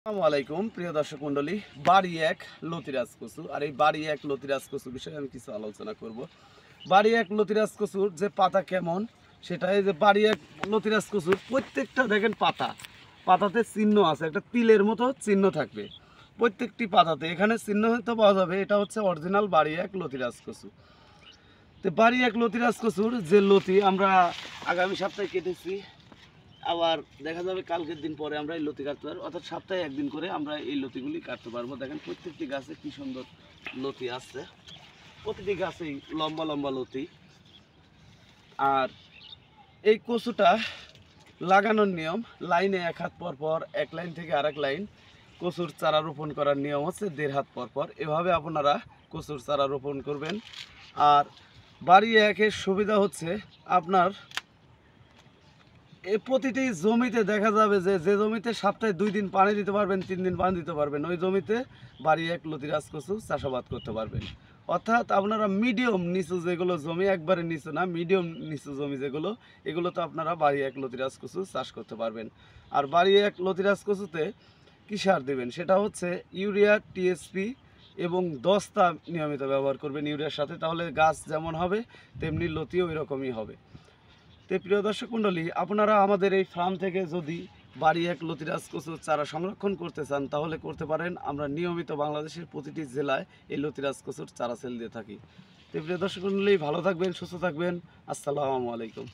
আসসালামু আলাইকুম প্রিয় দর্শক মণ্ডলী। বাড়ি এক লতিরাজ কচু, আর এই বাড়ি এক লতিরাজ কচু বিষয়ে আমি কিছু আলোচনা করব। বাড়ি এক লতিরাজ কচুর যে পাতা কেমন সেটা, এই যে বাড়ি এক লতিরাজ কচুর প্রত্যেকটা দেখেন পাতাতে চিহ্ন আছে, একটা তিলের মতো চিহ্ন থাকবে প্রত্যেকটি পাতাতে। এখানে চিহ্ন হয়তো পাওয়া যাবে, এটা হচ্ছে অরিজিনাল বাড়ি এক লতিরাজ কচু। তো বাড়ি এক লতিরাজ কচুর যে লতি আমরা আগামী সপ্তাহে কেটেছি, আবার দেখা যাবে কালকের দিন পরে আমরা এই লতি কাটতে পারবো, অর্থাৎ সপ্তাহে একদিন করে আমরা এই লতিগুলি কাটতে পারবো। দেখেন প্রত্যেকটি গাছে কি সুন্দর লতি আসছে, প্রতিটি গাছেই লম্বা লম্বা লতি। আর এই কচুটা লাগানোর নিয়ম, লাইনে এক হাত পর পর এক লাইন থেকে আরেক লাইন কচুর চারা রোপণ করার নিয়ম হচ্ছে 1.5 হাত পর পর। এভাবে আপনারা কচুর চারা রোপণ করবেন। আর বাড়ি একের সুবিধা হচ্ছে আপনার এই প্রতিটি জমিতে দেখা যাবে যে জমিতে সপ্তাহে 2 দিন পানি দিতে পারবেন, 3 দিন পানি দিতে পারবেন, ওই জমিতে বাড়ি এক লতিরাজ কচু চাষাবাদ করতে পারবেন। অর্থাৎ আপনারা মিডিয়াম নিচু যেগুলো জমি, একবারে নিচু না, মিডিয়াম নিচু জমি যেগুলো, এগুলোতে আপনারা বাড়ি এক লতিরাজ কচু চাষ করতে পারবেন। আর বাড়ি এক লতিরাজ কচুতে কী সার দেবেন সেটা হচ্ছে ইউরিয়া, টিএসপি এবং দস্তা নিয়মিত ব্যবহার করবেন ইউরিয়ার সাথে, তাহলে গাছ যেমন হবে তেমনি লতিও ওই রকমই হবে। তো প্রিয় দর্শক মণ্ডলী, আপনারা আমাদের এই ফার্ম থেকে যদি বাড়ি এক লতিরাজ কচুর চারা সংরক্ষণ করতে চান তাহলে করতে পারেন। আমরা নিয়মিত বাংলাদেশের প্রতিটি জেলায় এই লতিরাজ কচুর চারা সেল দিয়ে থাকি। তো প্রিয় দর্শক মণ্ডলী, ভালো থাকবেন, সুস্থ থাকবেন। আসসালামু আলাইকুম।